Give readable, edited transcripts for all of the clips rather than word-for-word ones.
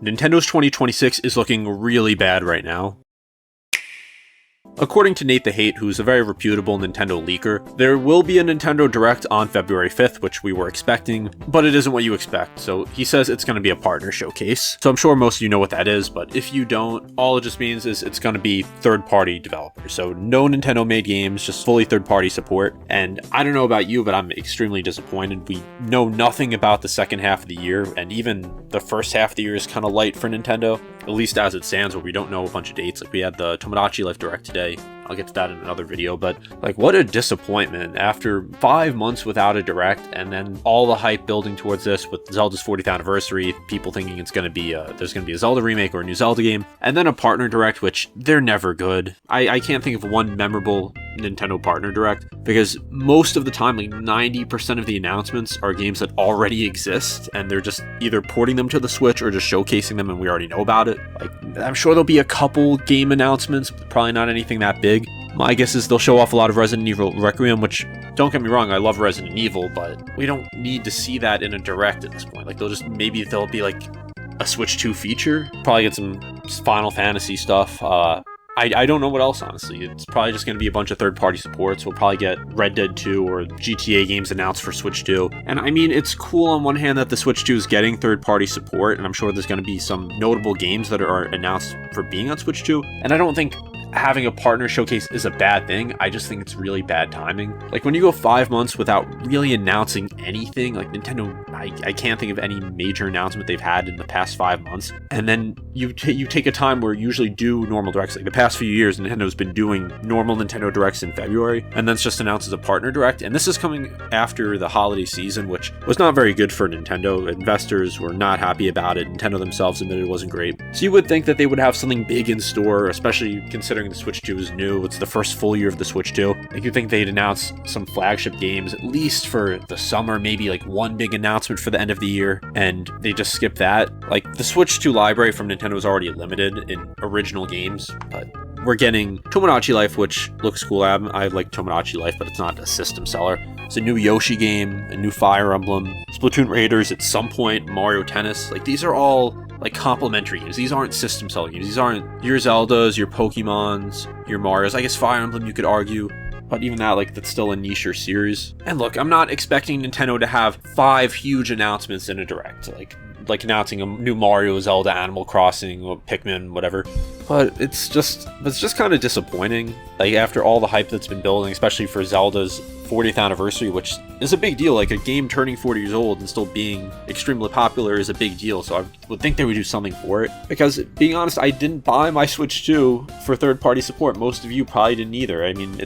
Nintendo's 2026 is looking really bad right now. According to Nate the Hate, who's a very reputable Nintendo leaker, there will be a Nintendo Direct on February 5th, which we were expecting, but it isn't what you expect. So he says it's going to be a partner showcase. So I'm sure most of you know what that is, but if you don't, all it just means is it's going to be third-party developers. So no Nintendo-made games, just fully third-party support. And I don't know about you, but I'm extremely disappointed. We know nothing about the second half of the year, and even the first half of the year is kind of light for Nintendo, at least as it stands, where we don't know a bunch of dates. Like we had the Tomodachi Life Direct today. I'll get to that in another video, but like what a disappointment after 5 months without a Direct, and then all the hype building towards this with Zelda's 40th anniversary, people thinking it's going to be there's going to be a Zelda remake or a new Zelda game, and then a partner Direct, which they're never good. I can't think of one memorable Nintendo partner Direct, because most of the time, like 90% of the announcements are games that already exist, and they're just either porting them to the Switch or just showcasing them and we already know about it. Like, I'm sure there'll be a couple game announcements, but probably not anything that big. My guess is they'll show off a lot of Resident Evil Requiem, which, don't get me wrong, I love Resident Evil, but we don't need to see that in a Direct at this point. Like, maybe there'll be like a Switch 2 feature, probably get some Final Fantasy stuff. I don't know what else, honestly. It's probably just going to be a bunch of third-party supports. We'll probably get Red Dead 2 or GTA games announced for Switch 2. And I mean, it's cool on one hand that the Switch 2 is getting third-party support, and I'm sure there's going to be some notable games that are announced for being on Switch 2. And I don't think having a partner showcase is a bad thing. I just think it's really bad timing. Like when you go 5 months without really announcing anything, like Nintendo, I can't think of any major announcement they've had in the past 5 months. And then you take a time where you usually do normal Directs. Like the past few years, Nintendo's been doing normal Nintendo Directs in February, and then it's just announced as a partner Direct. And this is coming after the holiday season, which was not very good for Nintendo. Investors were not happy about it. Nintendo themselves admitted it wasn't great. So you would think that they would have something big in store, especially considering the Switch 2 is new. It's the first full year of the Switch 2. Like you think they'd announce some flagship games at least for the summer, maybe like one big announcement for the end of the year, and they just skip that. Like the Switch 2 library from Nintendo is already limited in original games, but we're getting Tomodachi Life, which looks cool. I like Tomodachi Life, but it's not a system seller. It's a new Yoshi game, a new Fire Emblem, Splatoon Raiders at some point, Mario Tennis. Like these are all like complementary games. These aren't system seller games. These aren't your Zeldas, your Pokemons, your Marios. I guess Fire Emblem you could argue, but even that, like, that's still a niche series. And look, I'm not expecting Nintendo to have 5 huge announcements in a Direct, like announcing a new Mario, Zelda, Animal Crossing, or Pikmin, whatever. But it's just kind of disappointing. Like after all the hype that's been building, especially for Zelda's 40th anniversary, which is a big deal. Like a game turning 40 years old and still being extremely popular is a big deal. So I would think they would do something for it. Because being honest, I didn't buy my Switch 2 for third-party support. Most of you probably didn't either. I mean,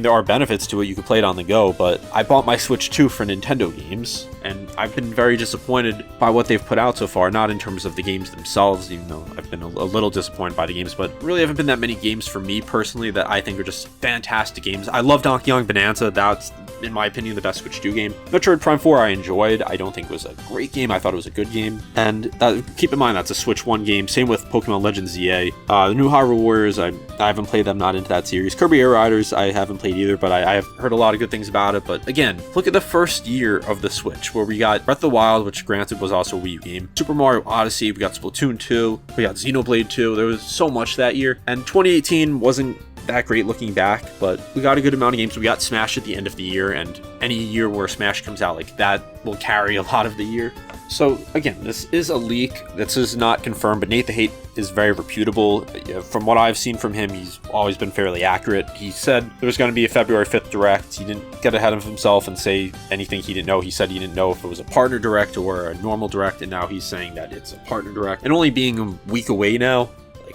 there are benefits to it. You could play it on the go, but I bought my Switch 2 for Nintendo games, and I've been very disappointed by what they've put out so far. Not in terms of the games themselves, even though I've been a little disappointed by the games, but really haven't been that many games for me personally that I think are just fantastic games. I love Donkey Kong Bonanza. That's, in my opinion, the best Switch 2 game. Metroid Prime 4 I enjoyed. I don't think it was a great game. I thought it was a good game. And keep in mind, that's a Switch 1 game. Same with Pokemon Legends ZA. The new Hyrule Warriors, I haven't played them, not into that series. Kirby Air Riders, I haven't played either, but I have heard a lot of good things about it. But again, look at the first year of the Switch, where we got Breath of the Wild, which granted was also a Wii U game, Super Mario Odyssey, we got Splatoon 2, we got Xenoblade 2. There was so much that year. And 2018 wasn't that great looking back, but we got a good amount of games. We got Smash at the end of the year, and any year where Smash comes out, like that will carry a lot of the year. So again, this is a leak. This is not confirmed, but Nate the Hate is very reputable. From what I've seen from him, he's always been fairly accurate. He said there was going to be a February 5th Direct. He didn't get ahead of himself and say anything he didn't know. He said he didn't know if it was a partner Direct or a normal Direct, and now he's saying that it's a partner Direct. And only being a week away now,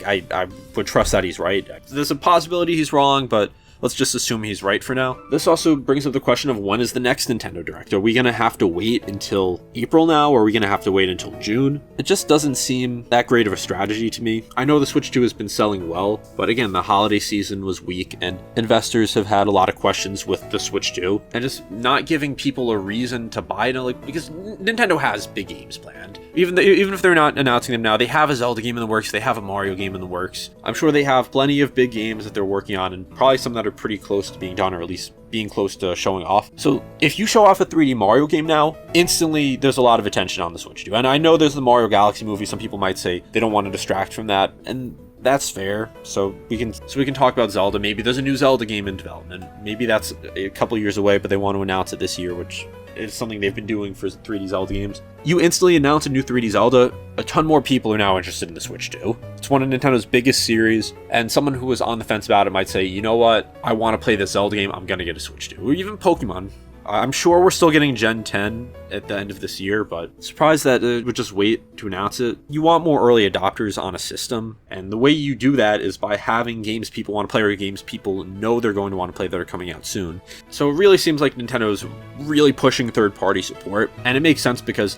I would trust that he's right. There's a possibility he's wrong, but let's just assume he's right for now. This also brings up the question of when is the next Nintendo Direct? Are we going to have to wait until April now, or are we going to have to wait until June? It just doesn't seem that great of a strategy to me. I know the Switch 2 has been selling well, but again, the holiday season was weak, and investors have had a lot of questions with the Switch 2, and just not giving people a reason to buy it, because Nintendo has big games planned. Even if they're not announcing them now, they have a Zelda game in the works, they have a Mario game in the works. I'm sure they have plenty of big games that they're working on, and probably some that are pretty close to being done, or at least being close to showing off. So if you show off a 3D Mario game now, instantly there's a lot of attention on the Switch too. And I know there's the Mario Galaxy movie, some people might say they don't want to distract from that, and that's fair. So we can talk about Zelda. Maybe there's a new Zelda game in development. Maybe that's a couple years away, but they want to announce it this year, which is something they've been doing for 3D Zelda games. You instantly announce a new 3D Zelda, a ton more people are now interested in the Switch 2. It's one of Nintendo's biggest series, and someone who was on the fence about it might say, you know what, I want to play this Zelda game, I'm gonna get a Switch 2. Or even Pokemon. I'm sure we're still getting Gen 10 at the end of this year, but surprised that it would just wait to announce it. You want more early adopters on a system, and the way you do that is by having games people want to play or games people know they're going to want to play that are coming out soon. So it really seems like Nintendo's really pushing third-party support, and it makes sense because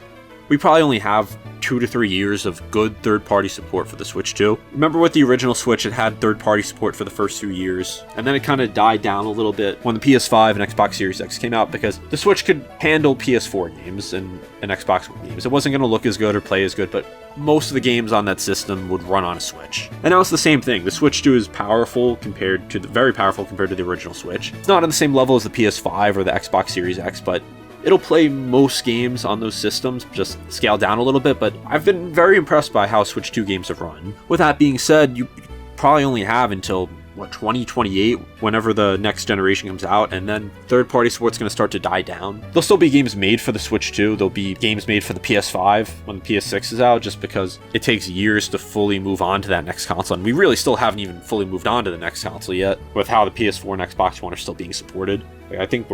we probably only have 2 to 3 years of good third-party support for the Switch 2. Remember with the original Switch, it had third-party support for the first 2 years, and then it kind of died down a little bit when the PS5 and Xbox Series X came out because the Switch could handle PS4 games and Xbox One games. It wasn't going to look as good or play as good, but most of the games on that system would run on a Switch. And now it's the same thing. The Switch 2 is very powerful compared to the original Switch. It's not on the same level as the PS5 or the Xbox Series X, but it'll play most games on those systems, just scaled down a little bit, but I've been very impressed by how Switch 2 games have run. With that being said, you probably only have until 2028, whenever the next generation comes out, and then third-party support's going to start to die down. There'll still be games made for the Switch 2, there'll be games made for the PS5 when the PS6 is out, just because it takes years to fully move on to that next console, and we really still haven't even fully moved on to the next console yet, with how the PS4 and Xbox One are still being supported. I think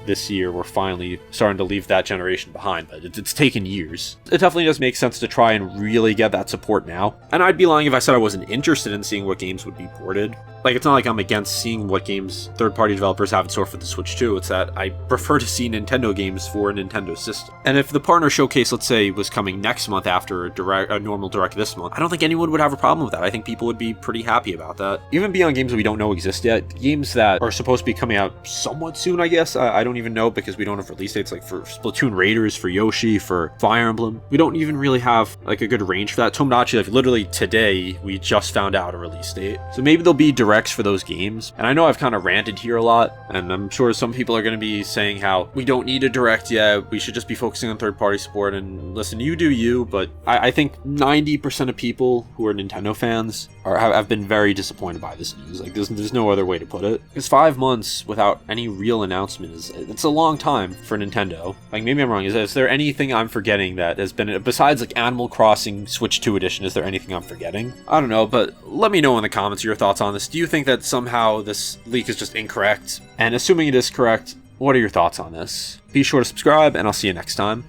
this year, we're finally starting to leave that generation behind, but it's taken years. It definitely does make sense to try and really get that support now. And I'd be lying if I said I wasn't interested in seeing what games would be ported. Like, it's not like I'm against seeing what games third-party developers have in store for the Switch 2, it's that I prefer to see Nintendo games for a Nintendo system. And if the partner showcase, let's say, was coming next month after a normal direct this month, I don't think anyone would have a problem with that. I think people would be pretty happy about that. Even beyond games that we don't know exist yet, games that are supposed to be coming out somewhat soon, I guess. I don't even know because we don't have release dates, like for Splatoon Raiders, for Yoshi, for Fire Emblem. We don't even really have like a good range for that. Tomodachi, like literally today, we just found out a release date. So maybe there'll be directs for those games. And I know I've kind of ranted here a lot, and I'm sure some people are going to be saying how we don't need a direct yet, we should just be focusing on third-party support, and listen, you do you, but I think 90% of people who are Nintendo fans have been very disappointed by this news. Like, there's no other way to put it. Because 5 months without any real announcement it's a long time for Nintendo. Like, maybe I'm wrong. Is there anything I'm forgetting that has been, besides like Animal Crossing Switch 2 edition, is there anything I'm forgetting? I don't know, but let me know in the comments your thoughts on this. Do you think that somehow this leak is just incorrect? And assuming it is correct, what are your thoughts on this? Be sure to subscribe, and I'll see you next time.